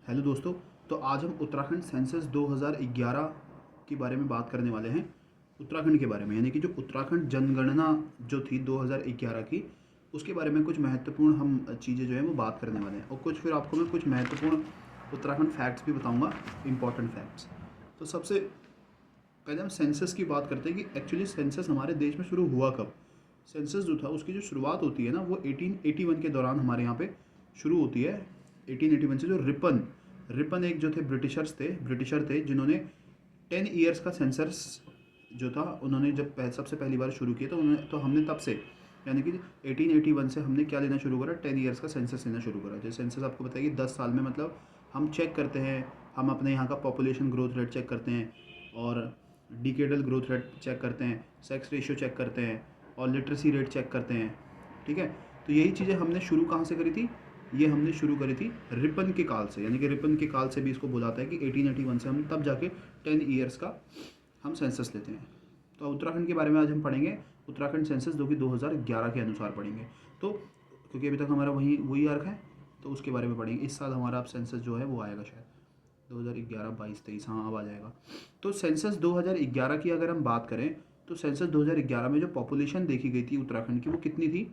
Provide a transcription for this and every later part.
Hello दोस्तों। तो आज हम उत्तराखंड सेंसस 2011 के बारे में बात करने वाले हैं। उत्तराखंड के बारे में, यानी कि जो उत्तराखंड जनगणना जो थी 2011 की, उसके बारे में कुछ महत्वपूर्ण हम चीज़ें जो है वो बात करने वाले हैं, और कुछ फिर आपको मैं कुछ महत्वपूर्ण उत्तराखंड फैक्ट्स भी बताऊंगा, इंपॉर्टेंट फैक्ट्स। तो सबसे पहले हम सेंसस की बात करते हैं कि एक्चुअली सेंसस हमारे देश में शुरू हुआ कब। सेंसस जो था उसकी जो शुरुआत होती है ना, वो 1881 के दौरान हमारे यहाँ पे शुरू होती है। 1881 से जो रिपन रिपन एक जो थे ब्रिटिशर थे जिन्होंने 10 ईयर्स का सेंसस जो था, उन्होंने जब सबसे पहली बार शुरू किया, तो हमने तब से, यानी कि 1881 से हमने क्या लेना शुरू करा, 10 ईयर्स का सेंसस लेना शुरू करा। जैसे सेंसस आपको बताइए 10 साल में, मतलब हम चेक करते हैं, हम अपने यहाँ का पॉपुलेशन ग्रोथ रेट चेक करते हैं, और डिकेडल ग्रोथ रेट चेक करते हैं, सेक्स रेशियो चेक करते हैं, और लिटरेसी रेट चेक करते हैं। ठीक है, तो यही चीज़ें हमने शुरू कहाँ से करी थी, ये हमने शुरू करी थी रिपन के काल से, यानी कि रिपन के काल से भी इसको बुलाता है कि 1881 से हम तब जाके 10 ईयर्स का हम सेंसस लेते हैं। तो उत्तराखंड के बारे में आज हम पढ़ेंगे, उत्तराखंड सेंसस जो कि 2011 के अनुसार पढ़ेंगे। तो क्योंकि अभी तक हमारा वही अर्क है, तो उसके बारे में पढ़ेंगे। इस साल हमारा अब सेंसस जो है वो आएगा शायद 2011, 22, 23, हाँ अब आ जाएगा। तो सेंसस 2011 की अगर हम बात करें, तो सेंसस 2011 में जो पॉपुलेशन देखी गई थी उत्तराखंड की, वो कितनी थी,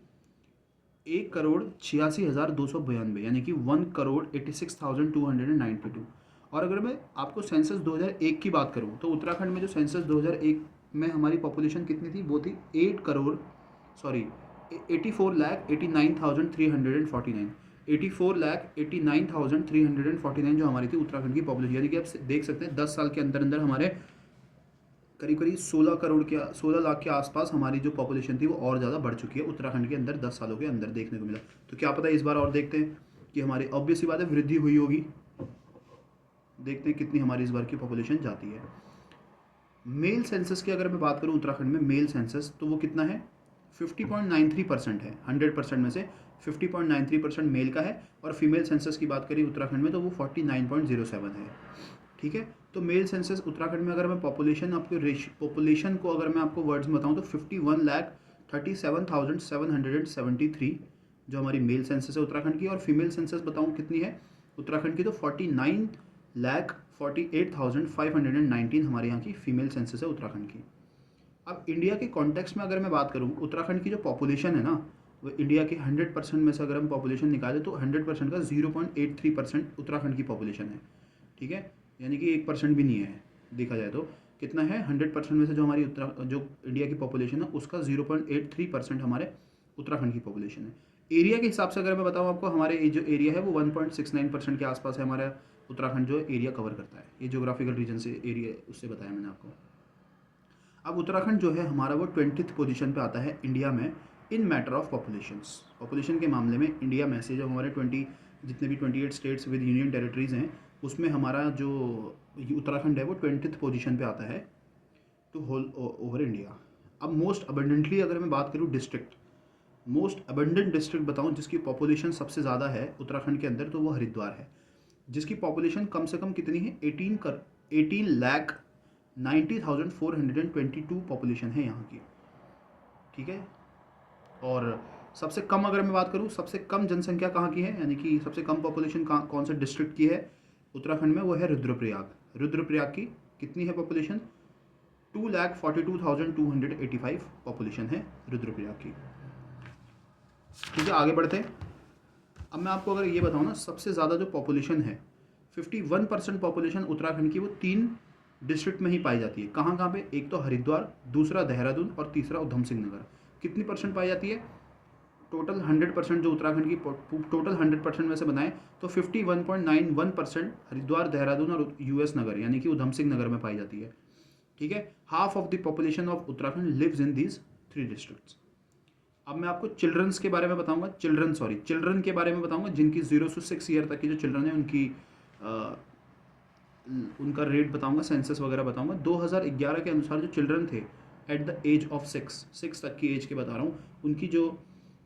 1,86,292, यानी कि 1,86,292। और अगर मैं आपको सेंसस 2001 की बात करूं, तो उत्तराखंड में जो सेंसस 2001 में हमारी पॉपुलेशन कितनी थी, वो थी 84,89,349, 84,89,349 जो हमारी थी उत्तराखंड की पॉपुलेशन। यानी कि आप देख सकते हैं 10 साल के अंदर अंदर हमारे करीब करीब 16 लाख के आसपास हमारी जो पॉपुलेशन थी वो और ज़्यादा बढ़ चुकी है उत्तराखंड के अंदर 10 सालों के अंदर देखने को मिला। तो क्या पता इस बार और देखते हैं कि हमारी ऑब्वियस सी बात है वृद्धि हुई होगी। देखते हैं कितनी हमारी इस बार की पॉपुलेशन जाती है। मेल सेंसस की अगर मैं बात करूं उत्तराखंड में मेल सेंसस, तो वो कितना है, 50.93% है। 100% में से 50.93% मेल का है, और फीमेल सेंसस की बात करें उत्तराखंड में तो वो 49.07 है। ठीक है, तो मेल सेंसस उत्तराखंड में, अगर मैं पॉपुलेशन को अगर मैं आपको वर्ड्स में बताऊं, तो 51,37,773 जो हमारी मेल सेंसस है उत्तराखंड की। और फीमेल सेंसस बताऊं कितनी है उत्तराखंड की, तो 49,48,519 हमारे यहाँ की फीमेल सेंसस है उत्तराखंड की। अब इंडिया के कॉन्टेक्स्ट में अगर मैं बात करूँ, उत्तराखंड की जो पॉपुलेशन है ना, वो इंडिया के 100% में से अगर हम पॉपुलेशन निकालें, तो 100% का 0.83% उत्तराखंड की पॉपुलेशन है। ठीक है, यानी कि 1% भी नहीं है। देखा जाए तो कितना है, 100% में से जो हमारी जो इंडिया की पॉपुलेशन है उसका 0.83% हमारे उत्तराखंड की पॉपुलेशन है। एरिया के हिसाब से अगर मैं बताऊँ आपको, हमारे जो एरिया है वो 1.69% के आसपास है। हमारा उत्तराखंड जो एरिया कवर करता है, ये जोग्राफिकल रीजन से एरिया उससे बताया मैंने आपको। अब उत्तराखंड जो है हमारा वो 20th पोजीशन पे आता है इंडिया में इन मैटर ऑफ पॉपुलेशन के मामले में। इंडिया में से जो हमारे 20 जितने भी 28 स्टेट्स विद यूनियन टेरिटरीज हैं, उसमें हमारा जो उत्तराखंड है वो 20th पोजीशन पे आता है टू होल ओवर इंडिया। अब मोस्ट अबंडेंटली अगर मैं बात करूँ मोस्ट अबंडेंट डिस्ट्रिक्ट बताऊँ जिसकी पॉपुलेशन सबसे ज़्यादा है उत्तराखंड के अंदर, तो वो हरिद्वार है, जिसकी पॉपुलेशन कम से कम कितनी है, 18,90,422 पॉपुलेशन है यहाँ की। ठीक है, और सबसे कम अगर मैं बात करूँ, सबसे कम जनसंख्या कहाँ की है, यानी कि सबसे कम पॉपुलेशन कौन से डिस्ट्रिक्ट की है उत्तराखंड में, वो है रुद्रप्रयाग की कितनी है पॉपुलेशन, 2,42,285 पॉपुलेशन है रुद्रप्रयाग की। ठीक है, आगे बढ़ते हैं। अब मैं आपको अगर ये बताऊँ ना, सबसे ज़्यादा जो पॉपुलेशन है, 51% पॉपुलेशन उत्तराखंड की वो 3 डिस्ट्रिक्ट में ही पाई जाती है। कहाँ कहाँ पे, एक तो हरिद्वार, दूसरा देहरादून, और तीसरा उधम सिंह नगर। कितनी परसेंट पाई जाती है, टोटल 100% जो उत्तराखंड की टोटल 100% में से बनाए तो 51.91% हरिद्वार, देहरादून और यूएस नगर यानी कि उधम सिंह नगर में पाई जाती है। ठीक है, half of the population of Uttarakhand lives in these 3 districts. अब मैं आपको चिल्ड्रंस के बारे में बताऊंगा, चिल्ड्रन के बारे में बताऊंगा, जिनकी 0 से 6 ईयर तक की जो चिल्ड्रन है उनका रेट बताऊंगा, सेंसस वगैरह बताऊंगा। 2011 के अनुसार जो चिल्ड्रन थे एट द एज ऑफ 6 तक की एज के बता रहा हूँ, उनकी जो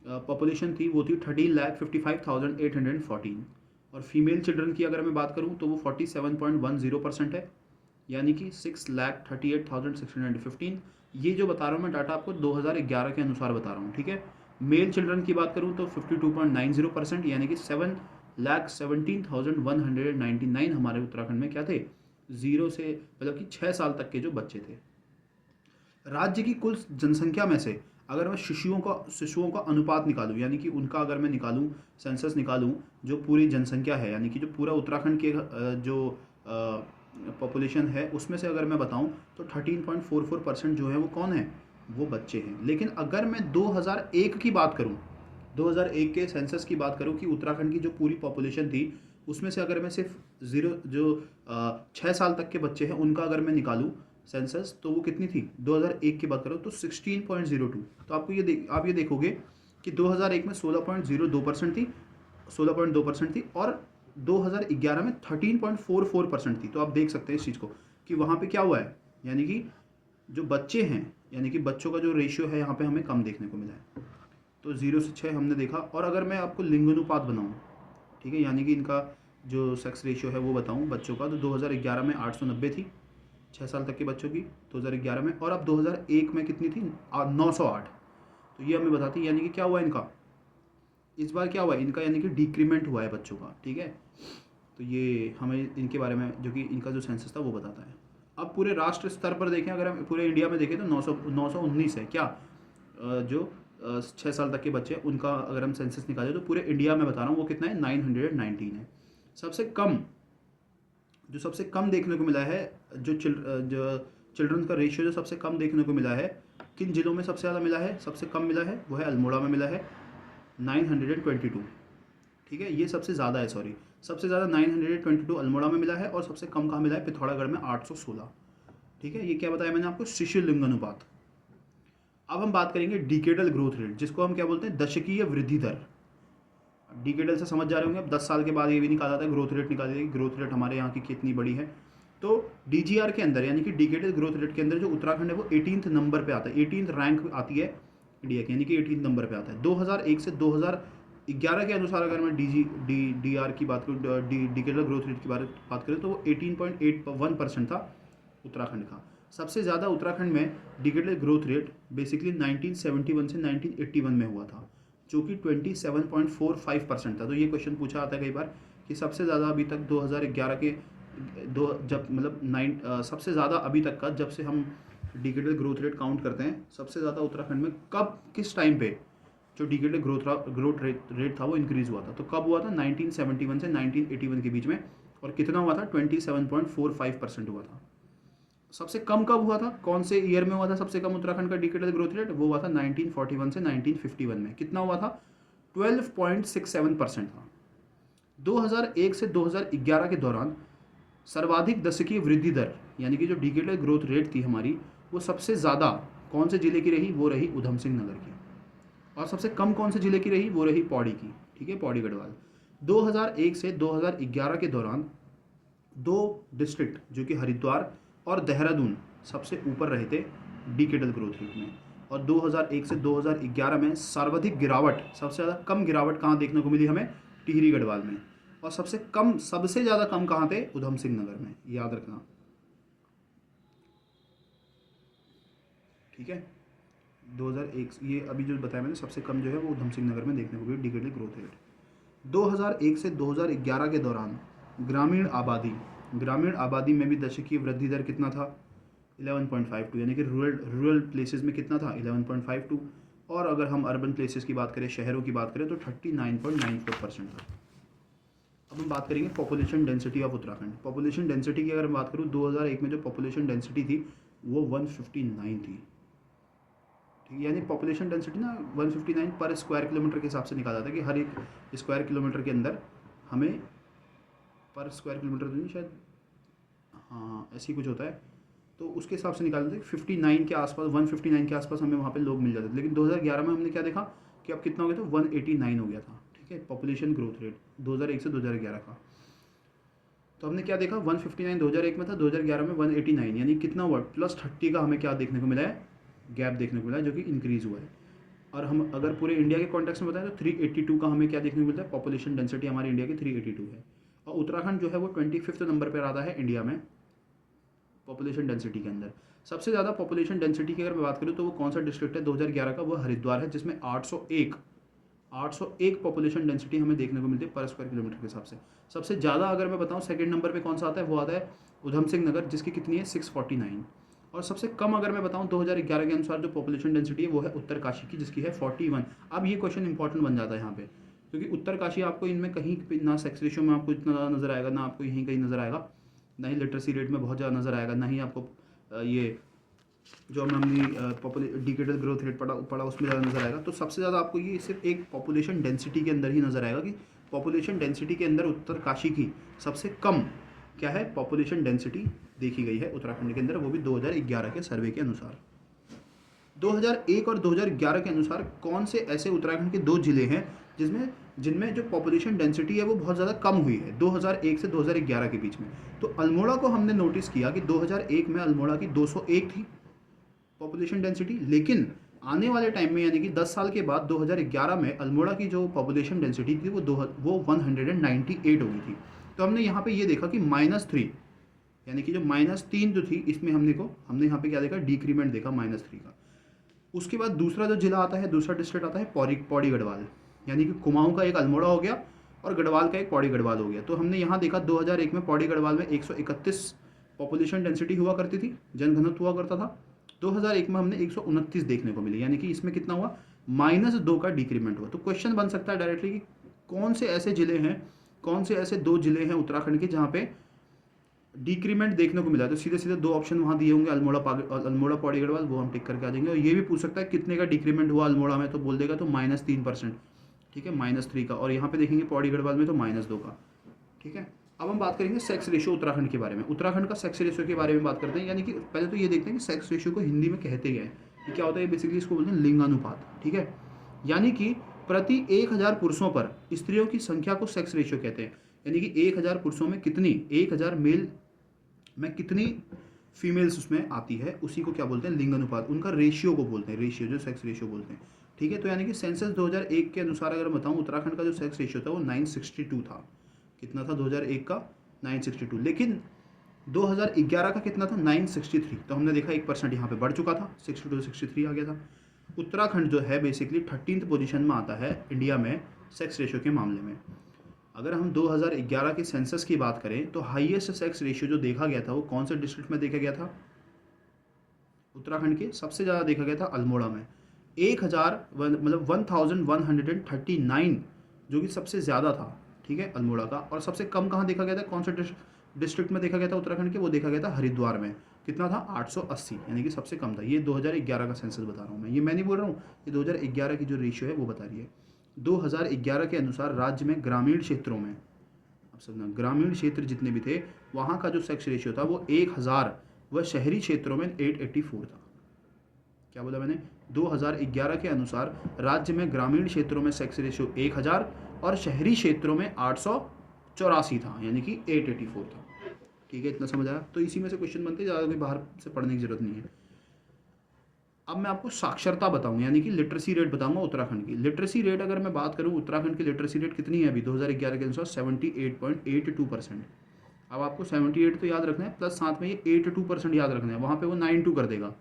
पॉपुलेशन थी वो थी 13,55,814। और फीमेल चिल्ड्रन की अगर मैं बात करूँ तो वो 47.10% है, यानी कि 6,38,615। ये जो बता रहा हूँ मैं डाटा आपको 2011 के अनुसार बता रहा हूँ। ठीक है, मेल चिल्ड्रन की बात करूँ तो 52.90%, यानी कि 1,17,199 हमारे उत्तराखंड में क्या थे, जीरो से मतलब कि 6 साल तक के जो बच्चे थे। राज्य की कुल जनसंख्या में से अगर मैं शिशुओं का अनुपात निकालूं, यानी कि उनका अगर मैं निकालूं, सेंसस निकालूं, जो पूरी जनसंख्या है यानी कि जो पूरा उत्तराखंड के जो पॉपुलेशन है उसमें से अगर मैं बताऊं तो 13.44% जो है वो कौन है, वो बच्चे हैं। लेकिन अगर मैं 2001 की बात करूं, 2001 के सेंसस की बात करूं कि उत्तराखंड की जो पूरी पॉपुलेशन थी उसमें से अगर मैं सिर्फ जीरो जो 6 साल तक के बच्चे हैं उनका अगर मैं निकालूं सेंसस, तो वो कितनी थी 2001 की बात करो तो 16.02। तो आपको आप ये देखोगे कि 2001 में 16.02% थी, 16.2% थी, और 2011 में 13.44% थी। तो आप देख सकते हैं इस चीज़ को कि वहाँ पे क्या हुआ है, यानी कि जो बच्चे हैं, यानी कि बच्चों का जो रेशियो है यहाँ पे हमें कम देखने को मिला है। तो 0 से 6 हमने देखा। और अगर मैं आपको लिंगानुपात बनाऊँ, ठीक है, यानी कि इनका जो सेक्स रेशियो है वो बताऊँ बच्चों का, तो 2011 में 890 थी 6 साल तक के बच्चों की 2011 में, और अब 2001 में कितनी थी 908। तो ये हमें बताती है यानी कि क्या हुआ इनका, इस बार क्या हुआ इनका, यानी कि डिक्रीमेंट हुआ है बच्चों का, ठीक है। तो ये हमें इनके बारे में जो कि इनका जो सेंसस था वो बताता है। अब पूरे राष्ट्र स्तर पर देखें, अगर हम पूरे इंडिया में देखें तो 919 है क्या, जो 6 साल तक के बच्चे हैं उनका अगर हम सेंसस निकालें तो पूरे इंडिया में बता रहा हूँ वो कितना है 919 है। सबसे कम देखने को मिला है जो चिल्ड्रन का रेशियो जो सबसे कम देखने को मिला है, किन जिलों में सबसे ज़्यादा मिला है, सबसे कम मिला है वो है अल्मोड़ा में मिला है 922, ठीक है, ये सबसे ज़्यादा है, सॉरी, सबसे ज़्यादा 922 अल्मोड़ा में मिला है, और सबसे कम कहाँ मिला है, पिथौरागढ़ में 816, ठीक है। ये क्या बताया मैंने आपको, शिशु लिंगानुपात। अब हम बात करेंगे डिकेडल ग्रोथ रेट, जिसको हम क्या बोलते हैं, दशकीय वृद्धि दर। डिकेडल से समझ जा रहे होंगे, अब 10 साल के बाद ये भी निकाला था ग्रोथ रेट, निकाली जाएगी ग्रोथ रेट हमारे यहाँ की कितनी बड़ी है। तो डीजीआर के अंदर यानी कि डिकेडल ग्रोथ रेट के अंदर जो उत्तराखंड है वो 18th नंबर पे आता है, 18th रैंक आती है इंडिया की, यानी कि 18th नंबर पे आता है। 2001 से 2011 के अनुसार अगर मैं डी आर की बात करूँ, डिकेडल ग्रोथ रेट की बात करें तो वो 18.81% था उत्तराखंड का। सबसे ज़्यादा उत्तराखंड में डिकेडल ग्रोथ रेट बेसिकली 1971 से 1981 में हुआ था, जो कि 27.45% था। तो ये क्वेश्चन पूछा आता है कई बार कि सबसे ज़्यादा अभी तक 2011 के जब मतलब सबसे ज़्यादा अभी तक का, जब से हम डिकेडल ग्रोथ रेट काउंट करते हैं, सबसे ज़्यादा उत्तराखंड में कब किस टाइम पे जो डिकेडल ग्रोथ रेट था वो इंक्रीज़ हुआ था। तो कब हुआ था 1971 से 1981 के बीच में, और कितना हुआ था 27.45% हुआ था। सबसे कम कब हुआ था, कौन से ईयर में हुआ था सबसे कम उत्तराखंड का डिकेडल ग्रोथ रेट, वो हुआ था 1941 से 1951 में। कितना हुआ था 12.67% था। 2001 से 2011 के दौरान सर्वाधिक दशकीय वृद्धि दर यानी कि जो डिकेडल ग्रोथ रेट थी हमारी, वो सबसे ज़्यादा कौन से जिले की रही, वो रही उधम सिंह नगर की, और सबसे कम कौन से जिले की रही, वो रही पौड़ी की, ठीक है, पौड़ी गढ़वाल। 2001 से 2011 के दौरान दो डिस्ट्रिक्ट जो कि हरिद्वार और देहरादून सबसे ऊपर रहे थे डिकेडल ग्रोथ रेट में, और 2001 से 2011 में सर्वाधिक गिरावट, सबसे ज़्यादा कम गिरावट कहाँ देखने को मिली हमें, टिहरी गढ़वाल में, और सबसे ज़्यादा कम कहाँ थे, उधम सिंह नगर में, याद रखना, ठीक है। 2001 ये अभी जो बताया मैंने सबसे कम जो है वो उधम सिंह नगर में देखने को मिली डिकेडल ग्रोथ रेट। 2001 से 2011 के दौरान ग्रामीण आबादी में भी दशकीय वृद्धि दर कितना था 11.52, यानी कि रूरल प्लेसेस में कितना था 11.52, और अगर हम अर्बन प्लेसेस की बात करें, शहरों की बात करें, तो 39.94% था। अब हम बात करेंगे population density of Uttarakhand. Population density की अगर मैं बात करूँ, 2001 में जो पॉपुलेशन डेंसिटी थी वो 159 थी, ठीक है, यानी पॉपुलेशन डेंसिटी ना 159 पर स्क्वायर किलोमीटर के हिसाब से निकाला था कि हर एक स्क्वायर किलोमीटर के अंदर हमें, पर स्क्वायर किलोमीटर तो नहीं शायद, हाँ ऐसे ही कुछ होता है, तो उसके हिसाब से निकालते थे 59 के आसपास, 159 के आसपास हमें वहाँ पे लोग मिल जाते थे। लेकिन 2011 में हमने क्या देखा कि अब कितना हो गया था 189 हो गया था, ठीक है, पॉपुलेशन ग्रोथ रेट 2001 से 2011 का। तो हमने क्या देखा 159 2001 में था, 2011 में 189, यानी कितना हुआ +30 का हमें क्या देखने को मिला है, गैप देखने को मिला है, जो कि इंक्रीज़ हुआ है। और हम अगर पूरे इंडिया के कॉन्टेक्स्ट में बताएं तो 382 का हमें क्या देखने को मिलता है, पॉपुलेशन डेंसिटी हमारी इंडिया की 382 है, और उत्तराखंड जो है वो 25th नंबर पर आता है इंडिया में पॉपुलेशन डेंसिटी के अंदर। सबसे ज़्यादा पॉपुलेशन डेंसिटी की अगर मैं बात करूँ तो वो कौन सा डिस्ट्रिक्ट है 2011 का, वो हरिद्वार है, जिसमें 801 पॉपुलेशन डेंसिटी हमें देखने को मिलती है पर स्क्वायर किलोमीटर के हिसाब से। सबसे ज़्यादा अगर मैं बताऊँ सेकंड नंबर पे कौन सा आता है, वो आता है उधम सिंह नगर, जिसकी कितनी है 649। और सबसे कम अगर मैं बताऊँ 2011 के अनुसार जो पॉपुलेशन डेंसिटी है वो है उत्तरकाशी की, जिसकी है 41। अब ये क्वेश्चन इंपॉर्टेंट बन जाता है यहाँ पे, क्योंकि उत्तरकाशी आपको इनमें कहीं पे ना सेक्स रेशियो में आपको इतना ज़्यादा नज़र आएगा, ना आपको यहीं कहीं नज़र आएगा, ना ही लिटरेसी रेट में बहुत ज़्यादा नज़र आएगा, ना ही आपको ये जो हमने डिकेडल ग्रोथ रेट पढ़ा उसमें ज़्यादा नज़र आएगा। तो सबसे ज़्यादा आपको ये सिर्फ एक पॉपुलेशन डेंसिटी के अंदर ही नज़र आएगा कि पॉपुलेशन डेंसिटी के अंदर उत्तरकाशी की सबसे कम क्या है पॉपुलेशन डेंसिटी देखी गई है उत्तराखंड के अंदर, वो भी 2011 के सर्वे के अनुसार। 2001 और 2011 के अनुसार कौन से ऐसे उत्तराखंड के 2 जिले हैं जिनमें जो पॉपुलेशन डेंसिटी है वो बहुत ज़्यादा कम हुई है 2001 से 2011 के बीच में। तो अल्मोड़ा को हमने नोटिस किया कि 2001 में अल्मोड़ा की 201 थी पॉपुलेशन डेंसिटी, लेकिन आने वाले टाइम में यानी कि 10 साल के बाद 2011 में अल्मोड़ा की जो पॉपुलेशन डेंसिटी थी वो 198 हो गई थी। तो हमने यहाँ पे ये देखा कि -3 यानी कि जो -3 जो थी इसमें हमने यहाँ पे क्या देखा, डिक्रीमेंट देखा -3 का। उसके बाद दूसरा जो जिला आता है, दूसरा डिस्ट्रिक्ट आता है पौड़ी गढ़वाल, यानी कि कुमाऊं का एक अल्मोड़ा हो गया और गढ़वाल का एक पौड़ी गढ़वाल हो गया। तो हमने यहाँ देखा 2001 में पौड़ी गढ़वाल में 131 पॉपुलेशन डेंसिटी हुआ करती थी, जनघनत्व हुआ करता था। 2001 में हमने 129 देखने को मिली, यानी कि इसमें कितना हुआ, -2 का डिक्रीमेंट हुआ। तो क्वेश्चन बन सकता है डायरेक्टली कि कौन से ऐसे जिले हैं, कौन से ऐसे 2 जिले हैं उत्तराखंड के जहाँ पे डिक्रीमेंट देखने को मिला। तो सीधे सीधे 2 ऑप्शन वहाँ दिए होंगे, अल्मोड़ा पौड़ी गढ़वाल, वो हम टिक करके आ जाएंगे। और ये भी पूछ सकता है कितने का डिक्रीमेंट हुआ अल्मोड़ा में, तो बोल देगा तो -3%, ठीक है, -3 का। और यहाँ पे देखेंगे पौड़ी गढ़वाल में तो -2 का, ठीक है। अब हम बात करेंगे सेक्स रेशियो उत्तराखंड के बारे में। उत्तराखंड का सेक्स रेशियो के बारे में बात करते हैं, यानी कि पहले तो ये देखते हैं कि सेक्स रेशियो को हिंदी में कहते क्या है। ये क्या होता है, बेसिकली इसको बोलते हैं लिंगानुपात, ठीक है। यानी कि प्रति 1000 पुरुषों पर स्त्रियों की संख्या को सेक्स रेशियो कहते हैं। यानी कि 1000 पुरुषों में कितनी, 1000 मेल में कितनी फीमेल्स उसमें आती है, उसी को क्या बोलते हैं, लिंगानुपात। उनका रेशियो को बोलते हैं, रेशियो जो सेक्स रेशियो बोलते हैं, ठीक है। तो यानी कि सेंसस 2001 के अनुसार अगर बताऊं उत्तराखंड का जो सेक्स रेशियो था वो 962 था। कितना था 2001 का, 962। लेकिन 2011 का कितना था, 963। तो हमने देखा 1% यहाँ पे बढ़ चुका था, 62 से 63 आ गया था। उत्तराखंड जो है बेसिकली 13th पोजीशन में आता है इंडिया में सेक्स रेशियो के मामले में। अगर हम 2011 के सेंसस की बात करें तो हाईएस्ट सेक्स रेशियो जो देखा गया था वो कौन से डिस्ट्रिक्ट में देखा गया था, उत्तराखंड के सबसे ज़्यादा देखा गया था अल्मोड़ा में। 1139 जो कि सबसे ज़्यादा था, ठीक है, अल्मोड़ा का। और सबसे कम कहाँ देखा गया था, कौन से डिस्ट्रिक्ट में देखा गया था उत्तराखंड के, वो देखा गया था हरिद्वार में। कितना था, 880, यानी कि सबसे कम था। ये 2011 का सेंसस बता रहा हूँ मैं, ये मैं नहीं बोल रहा हूँ, ये 2011 की जो रेशियो है वो बता रही है। 2011 के अनुसार राज्य में ग्रामीण क्षेत्रों में, अब समझना, ग्रामीण क्षेत्र जितने भी थे वहाँ का जो सेक्स रेशियो था वो 1000, वह शहरी क्षेत्रों में 884 था। क्या बोला मैंने, 2011 के अनुसार राज्य में ग्रामीण क्षेत्रों में सेक्स रेशियो 1000 और शहरी क्षेत्रों में 884 था, यानी कि 884 था, ठीक है। इतना समझ आया। तो इसी में से क्वेश्चन बनते हैं, ज़्यादा कोई बाहर से पढ़ने की जरूरत नहीं है। अब मैं आपको साक्षरता बताऊंगा, यानी कि लिटरेसी रेट बताऊंगा उत्तराखंड की। लिटरेसी रेट अगर मैं बात करूं उत्तराखंड की लिटरेसी रेट कितनी है अभी 2011 के अनुसार, 78.82%। अब आपको 78 तो याद रखना है, प्लस साथ में ये 82% याद रखना है, वहाँ पे वो 92 कर देगा,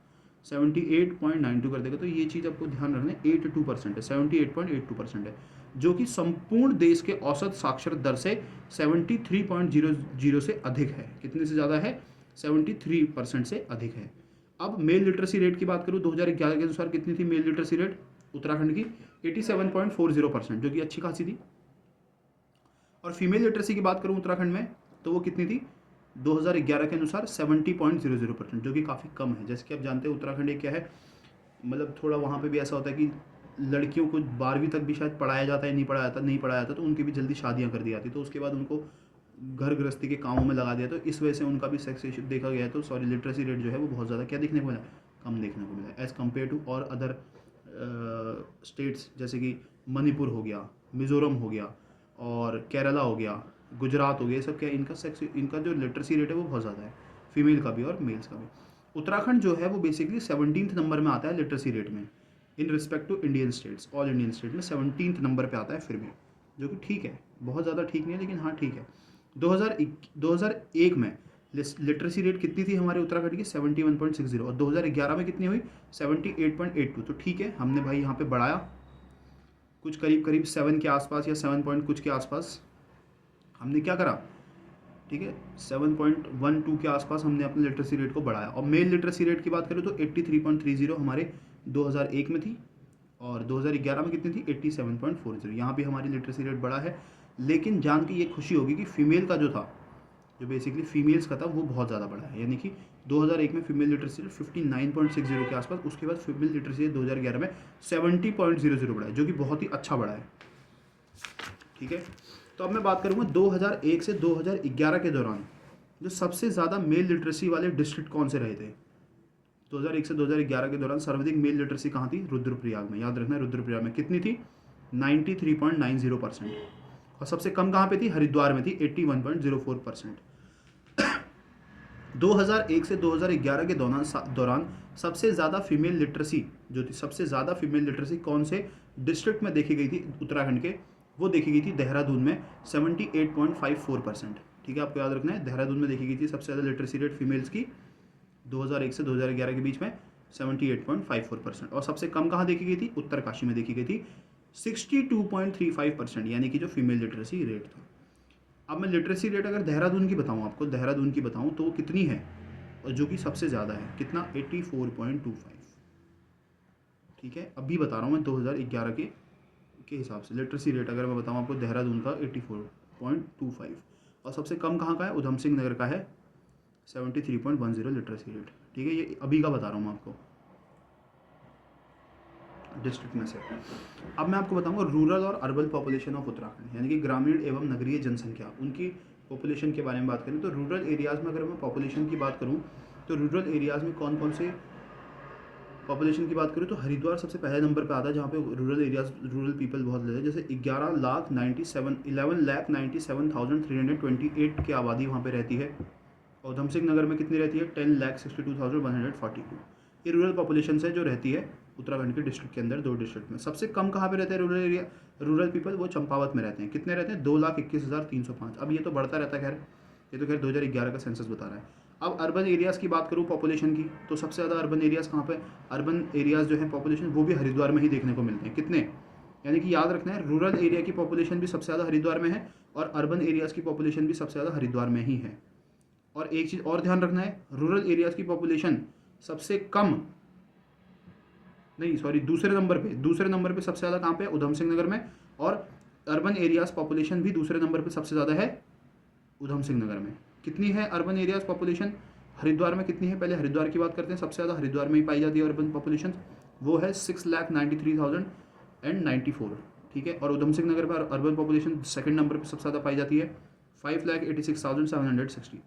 78.92 कर देगा। तो ये चीज़ आपको ध्यान रखना है, 82% है, 78.82% है, जो कि संपूर्ण देश के औसत साक्षर दर से 73.00 से अधिक है। कितने से ज़्यादा है, 73% से अधिक है। अब मेल लिटरेसी रेट की बात करूँ 2011 के अनुसार कितनी थी मेल लिटरेसी रेट उत्तराखंड की, 87.40%, जो कि अच्छी खासी थी। और फीमेल लिटरेसी की बात करूँ उत्तराखंड में तो वो कितनी थी 2011 के अनुसार, 70.00%, जो कि काफ़ी कम है। जैसे कि आप जानते हैं उत्तराखंड एक क्या है, मतलब थोड़ा वहाँ पे भी ऐसा होता है कि लड़कियों को 12वीं तक भी शायद पढ़ाया जाता है, नहीं पढ़ाया जाता, तो उनकी भी जल्दी शादियाँ कर दी जाती, तो उसके बाद उनको घर गृहस्थी के कामों में लगा दिया, तो इस वजह से उनका भी सेक्स रेशियो देखा गया है। तो सॉरी लिटरेसी रेट जो है वो बहुत ज़्यादा क्या देखने को मिला, कम देखने को मिला एज़ कम्पेयर टू और अदर स्टेट्स, जैसे कि मणिपुर हो गया, मिज़ोरम हो गया, और केरला हो गया, गुजरात हो गया। ये सब क्या इनका जो लिटरेसी रेट है वो बहुत ज़्यादा है, फीमेल का भी और मेल्स का भी। उत्तराखंड जो है वो बेसिकली 17th नंबर में आता है लिटरेसी रेट में, in respect to Indian states. All Indian state में 17th नंबर पे आता है फिर भी, जो कि ठीक है, बहुत ज़्यादा ठीक नहीं है लेकिन हाँ ठीक है। 2001 में लिटरेसी रेट कितनी थी हमारे उत्तराखंड की, 71.60, और 2011 में कितनी हुई, 78.82। तो ठीक है, हमने भाई यहाँ पे बढ़ाया कुछ करीब करीब 7 के आसपास या 7 पॉइंट कुछ के आसपास हमने क्या करा, ठीक है, 7.12 के आसपास हमने अपने लिटरेसी रेट को बढ़ाया। और मेल लिटरेसी रेट की बात करें तो 83.30 हमारे 2001 में थी और 2011 में कितनी थी, 87.40। यहाँ पे हमारी लिटरेसी रेट बढ़ा है। लेकिन जान के ये खुशी होगी कि फीमेल का जो था, जो बेसिकली फीमेल्स का था, वो बहुत ज़्यादा बढ़ा है। यानी कि 2001 में फीमेल लिटरेसी रेट 59.60 के आसपास, उसके बाद फीमेल लिटरेसी रेट 2011 में 70.00 बढ़ा है, जो कि बहुत ही अच्छा बढ़ा है। ठीक है, तो अब मैं बात करूँगा 2001 से 2011 के दौरान जो सबसे ज़्यादा मेल लिटरेसी वाले डिस्ट्रिक्ट कौन से रहे थे। 2001 से 2011 के दौरान सर्वाधिक मेल लिटरेसी कहाँ थी, रुद्रप्रयाग में। याद रखना है, रुद्रप्रयाग में कितनी थी, 93.90%। और सबसे कम कहाँ पे थी, हरिद्वार में थी, 81.04%। 2001 से 2011 के दौरान सबसे ज़्यादा फीमेल लिटरेसी जो थी, सबसे ज़्यादा फीमेल लिटरेसी कौन से डिस्ट्रिक्ट में देखी गई थी उत्तराखंड के, वो देखी गई थी देहरादून में 78.54%। ठीक है, आपको याद रखना है, देहरादून में देखी गई थी सबसे ज़्यादा लिटरेसी रेट फीमेल्स की 2001 से 2011 के बीच में 78.54%। और सबसे कम कहाँ देखी गई थी, उत्तरकाशी में देखी गई थी 62.35%, यानी कि जो फीमेल लिटरेसी रेट था। अब मैं लिटरेसी रेट अगर देहरादून की बताऊँ आपको, देहरादून की बताऊँ तो वो कितनी है, और जो कि सबसे ज़्यादा है, कितना, 84.25। ठीक है, अभी बता रहा हूँ मैं 2011 के हिसाब से लिटरेसी रेट अगर मैं बताऊँ आपको, देहरादून का 84.25। और सबसे कम कहाँ का है, उधम सिंह नगर का है 73.10 लिटरेसी रेट। ठीक है, ये अभी का बता रहा हूँ मैं आपको डिस्ट्रिक्ट में से। अब मैं आपको बताऊंगा रूरल और अर्बन पॉपुलेशन ऑफ उत्तराखंड, यानी कि ग्रामीण एवं नगरीय जनसंख्या, उनकी पॉपुलेशन के बारे में बात करें तो रूरल एरियाज़ में अगर मैं पॉपुलेशन की बात करूं तो रूरल एरियाज़ में कौन कौन से पॉपुलेशन की बात करूं तो हरिद्वार सबसे पहले नंबर पे आता है, जहाँ पे रूरल एरियाज, रूरल पीपल बहुत लेते हैं। जैसे 11,97,328 की आबादी वहाँ पे रहती है। और उधम सिंह नगर में कितनी रहती है, 10,62,142। ये रूरल पॉपुलेशन है जो रहती है उत्तराखंड के डिस्ट्रिक्ट के अंदर, 2 डिस्ट्रिक्ट में। सबसे कम कहाँ पे रहते हैं रूरल एरिया, रूरल पीपल, वो चंपावत में रहते हैं। कितने रहते हैं, 2,21,305। अब ये तो बढ़ता रहता है, खैर ये तो खैर 2011 का सेंसस बता रहा है। अब अर्बन एरियाज़ की बात करूँ पॉपुलेशन की, तो सबसे ज़्यादा अर्बन एरियाज़ कहाँ पे, अर्बन एरियाज़ जो है पॉपुलेशन वो भी हरिद्वार में ही देखने को मिलते हैं। कितने, यानी कि याद रखना है, रूरल एरिया की पॉपुलेशन भी सबसे ज़्यादा हरिद्वार में है और अर्बन एरियाज़ की पॉपुलेशन भी सबसे ज़्यादा हरिद्वार में ही है। और एक चीज़ और ध्यान रखना है, रूरल एरियाज़ की पॉपुलेशन सबसे कम, नहीं सॉरी, दूसरे नंबर पे सबसे ज़्यादा कहाँ पे, उधम सिंह नगर में। और अर्बन एरियाज़ पॉपुलेशन भी दूसरे नंबर पे सबसे ज़्यादा है उधम सिंह नगर में। कितनी है अर्बन एरियाज़ पॉपुलेशन, हरिद्वार में कितनी है, पहले हरिद्वार की बात करते हैं। सबसे ज़्यादा हरिद्वार में ही पाई जाती है अर्बन पॉपुलेशन, वो है 6,93,094। ठीक है, और उधम सिंह नगर पर अर्बन पॉपुलेशन सेकंड नंबर पर सबसे ज़्यादा पाई जाती है, 5,86,760।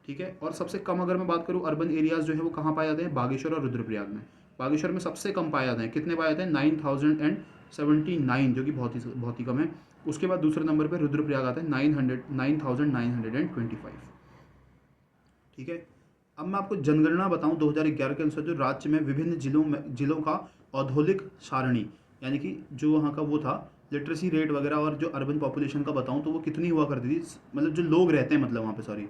ठीक है, और सबसे कम अगर मैं बात करूँ अर्बन एरियाज़ जो है वो कहाँ पाए जाते हैं, बागेश्वर और रुद्रप्रयाग में। बागेश्वर में सबसे कम पाए जाते हैं, कितने पाए जाते हैं, 9,079, जो कि बहुत ही कम है। उसके बाद दूसरे नंबर पर रुद्रप्रयाग आता है 9,925। ठीक है, अब मैं आपको जनगणना बताऊं 2011 के अनुसार, जो राज्य में विभिन्न जिलों का औद्योगिक सारणी, यानी कि जो वहाँ का वो था लिटरेसी रेट वगैरह, और जो अर्बन पॉपुलेशन का बताऊं तो वो कितनी हुआ करती थी, मतलब जो लोग रहते हैं, मतलब वहाँ पे, सॉरी।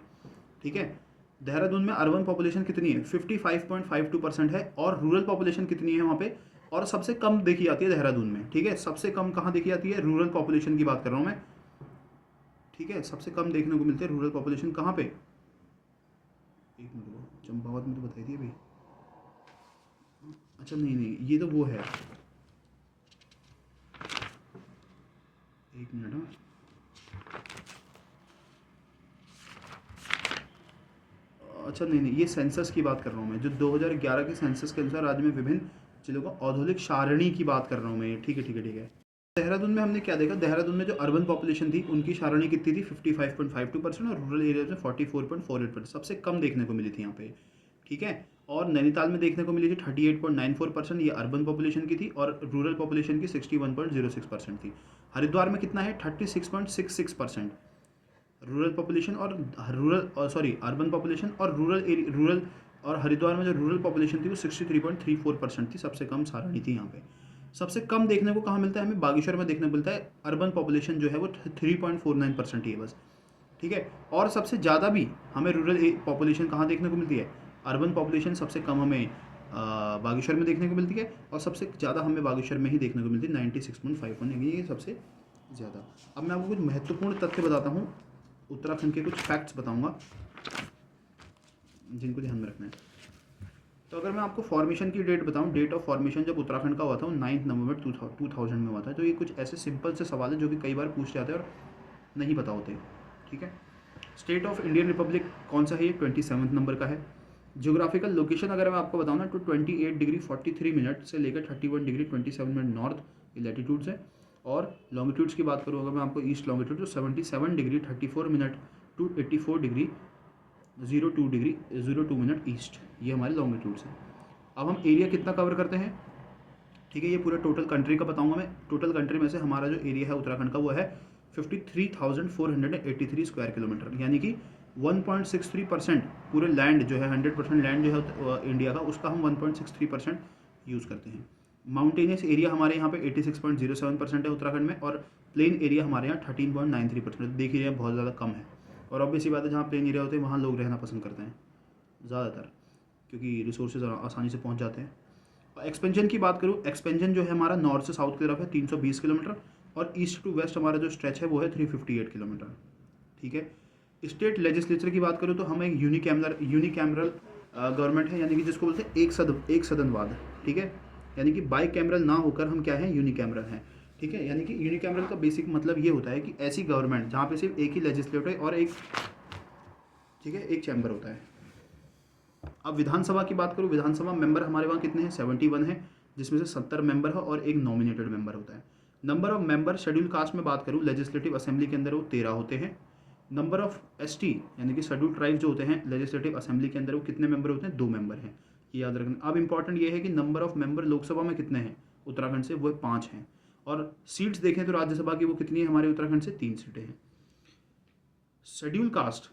ठीक है, देहरादून में अर्बन पॉपुलेशन कितनी है, 55.52% है। और रूरल पॉपुलेशन कितनी है वहाँ पे, और सबसे कम देखी जाती है देहरादून में। ठीक है, सबसे कम कहाँ देखी जाती है, रूरल पॉपुलेशन की बात कर रहा हूँ मैं। ठीक है, सबसे कम देखने को मिलते हैं रूरल पॉपुलेशन कहाँ पे, एक मिनट, चंपावत में तो बताई थी अभी। अच्छा नहीं, ये तो वो है, एक मिनट। हाँ, अच्छा नहीं, ये सेंसस की बात कर रहा हूँ मैं, जो 2011 के सेंसस के अनुसार राज्य में विभिन्न जिलों का औद्योगिक सारणी की बात कर रहा हूँ मैं। ठीक है। देहरादून में हमने क्या देखा, देहरादून में जो अर्बन पॉपुलेशन थी उनकी सारणी कितनी थी, 55.52%, और रूरल एरियाज में 44.48%, सबसे कम देखने को मिली थी यहाँ पे। ठीक है, और नैनीताल में देखने को मिली थी 38.94%, ये अर्बन पॉपुलेशन की थी, और रूरल पॉपुलेशन की 61.06% थी। हरिद्वार में कितना है, 36.66% रूरल पॉपुलेशन, और अर्बन पॉपुलेशन, और रूरल और हरिद्वार में जो रूरल पॉपुलेशन थी वो 63.34% थी, सबसे कम सारणी थी यहाँ पे। सबसे कम देखने को कहाँ मिलता है, हमें बागेश्वर में देखने को मिलता है। अर्बन पॉपुलेशन जो है वो 3.49% ही है बस। ठीक है, और सबसे ज़्यादा भी हमें रूरल पॉपुलेशन कहाँ देखने को मिलती है, अर्बन पॉपुलेशन सबसे कम हमें बागेश्वर में देखने को मिलती है और सबसे ज़्यादा हमें बागेश्वर में ही देखने को मिलती है 96.51, यानी ये सबसे ज़्यादा। अब मैं आपको कुछ महत्वपूर्ण तथ्य बताता हूँ, उत्तराखंड के कुछ फैक्ट्स बताऊँगा जिनको ध्यान में रखना है। तो अगर मैं आपको फॉर्मेशन की डेट बताऊं, डेट ऑफ फॉर्मेशन जब उत्तराखंड का हुआ था वो 9 नवंबर 2000 में हुआ था। तो ये कुछ ऐसे सिंपल से सवाल है जो कि कई बार पूछ जाते हैं और नहीं पता होते, ठीक है। स्टेट ऑफ इंडियन रिपब्लिक कौन सा है, ये 27 नंबर का है। ज्योग्राफिकल लोकेशन अगर मैं आपको बताऊँ ना तो 28 डिग्री 43 मिनट से लेकर 31 डिग्री 27 मिनट नॉर्थ लैटिट्यूड्स है। और लॉन्गिट्यूड्स की बात करूँ अगर मैं आपको ईस्ट लॉन्गिट्यूड तो 77 degree 34 minute to 84 degree 02 minute east, ये हमारे लॉन्गिट्यूड्स हैं। अब हम एरिया कितना कवर करते हैं, ठीक है, ये पूरे टोटल कंट्री का बताऊंगा मैं। टोटल कंट्री में से हमारा जो एरिया है उत्तराखंड का वो है 53,483 स्क्वायर किलोमीटर, यानी कि 1.63% पूरे लैंड जो है 100% लैंड जो है इंडिया का, उसका हम 1.63% यूज़ करते हैं। माउंटेनियस एरिया हमारे यहाँ पे 86.07% है उत्तराखंड में, और प्लेन एरिया हमारे यहाँ 13.93%। देख ही रहे हैं बहुत ज़्यादा कम है। और ऑब्वियसली बात है जहाँ प्लेन एरिया होते हैं वहाँ लोग रहना पसंद करते हैं ज़्यादातर, क्योंकि रिसोर्सेज आसानी से पहुँच जाते हैं। एक्सपेंशन की बात करूँ, एक्सपेंशन जो है हमारा नॉर्थ से साउथ की तरफ है 320 किलोमीटर, और ईस्ट टू वेस्ट हमारा जो स्ट्रेच है वो है 358 किलोमीटर, ठीक है। स्टेट लेजिस्लेचर की बात करूँ तो हम एक यूनिकैमरल गवर्नमेंट है, यानी कि जिसको बोलते हैं एक सदनवाद, ठीक है। यानी कि बाई कैमरल ना होकर हम क्या हैं, यूनिकैमरल हैं, ठीक है। यानी कि यूनिकैमरल का बेसिक मतलब ये होता है कि ऐसी गवर्नमेंट जहाँ पे सिर्फ एक ही लेजिस्लेटर और एक, ठीक है, एक चैम्बर होता है। अब विधानसभा की बात करूँ, विधानसभा मेंबर हमारे वहाँ कितने हैं, 71 है, जिसमें से 70 मेंबर है और एक नॉमिनेटेड मेंबर होता है। Number of member schedule caste में बात करूँ लेजिस्लेटिव असेंबली के अंदर वो 13 होते हैं। नंबर ऑफ एसटी यानी कि शेड्यूल ट्राइब जो होते हैं लेजिस्लेटिव असेंबली के अंदर वो कितने मेंबर होते हैं, 2 मेंबर हैं, ये याद रखना। अब इंपॉर्टेंट ये है कि नंबर ऑफ मेंबर लोकसभा में कितने हैं उत्तराखंड से, वो 5 हैं, और सीट्स देखें तो राज्यसभा की वो कितनी है हमारे उत्तराखंड से, 3 सीटें हैं। शेड्यूल कास्ट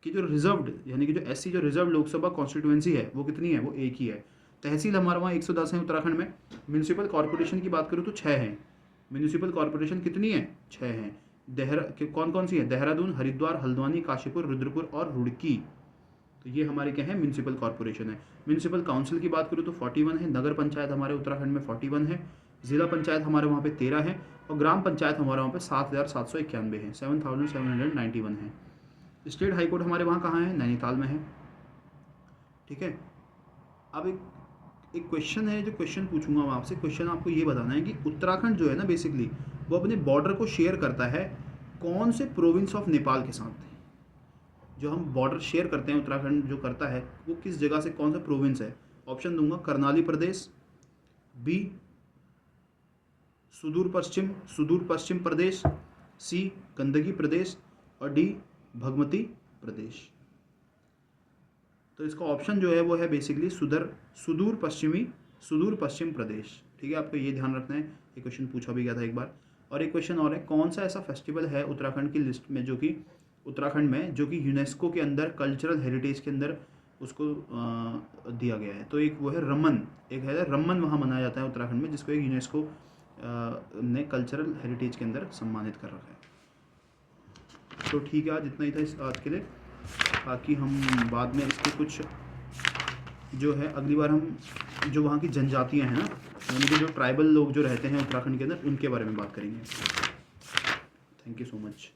की जो रिजर्व्ड यानी कि जो एससी जो रिजर्व लोकसभा कॉन्स्टिट्यूएंसी है वो कितनी है, वो एक ही है। तहसील हमारे वहाँ 110 है उत्तराखंड में। म्यूनिसिपल कॉर्पोरेशन की बात करूँ तो 6 हैं। म्यूनिसिपल कॉर्पोरेशन कितनी है, 6 हैं। कौन कौन सी है, देहरादून, हरिद्वार, हल्द्वानी, काशीपुर, रुद्रपुर और रुड़की। तो ये हमारे क्या है, म्यूनिसिपल कॉर्पोरेशन है। म्यूनिसिपल काउंसिल की बात करूँ तो 41 है। नगर पंचायत हमारे उत्तराखंड में 41 है। जिला पंचायत हमारे वहाँ पे 13 है, और ग्राम पंचायत हमारे वहाँ पे 7,791 है, 7,791 है। स्टेट हाई कोर्ट हमारे वहाँ कहाँ है, नैनीताल में है, ठीक है। अब एक क्वेश्चन है, जो क्वेश्चन पूछूंगा मैं आपसे, क्वेश्चन आपको ये बताना है कि उत्तराखंड जो है ना बेसिकली वो अपने बॉर्डर को शेयर करता है कौन से प्रोविंस ऑफ नेपाल के साथ। जो हम बॉर्डर शेयर करते हैं उत्तराखंड जो करता है वो किस जगह से, कौन सा प्रोविंस है। ऑप्शन दूंगा, कर्नाली प्रदेश, बी सुदूर पश्चिम प्रदेश, सी गंदगी प्रदेश, और डी भगमती प्रदेश। तो इसका ऑप्शन जो है वो है बेसिकली सुदूर पश्चिम प्रदेश, ठीक है। आपको ये ध्यान रखना है, ये क्वेश्चन पूछा भी गया था एक बार। और एक क्वेश्चन और है, कौन सा ऐसा फेस्टिवल है उत्तराखंड की लिस्ट में जो कि उत्तराखंड में जो कि यूनेस्को के अंदर कल्चरल हेरिटेज के अंदर उसको दिया गया है। तो एक वो है रमन, एक है रमन, वहाँ मनाया जाता है उत्तराखंड में, जिसको एक यूनेस्को ने कल्चरल हेरिटेज के अंदर सम्मानित कर रखा है। तो ठीक है, आज इतना ही था इस आज के लिए। बाकी हम बाद में इसके कुछ जो है अगली बार हम जो वहाँ की जनजातियाँ हैं ना, यानी कि जो ट्राइबल लोग जो रहते हैं उत्तराखंड के अंदर, उनके बारे में बात करेंगे। Thank you so much.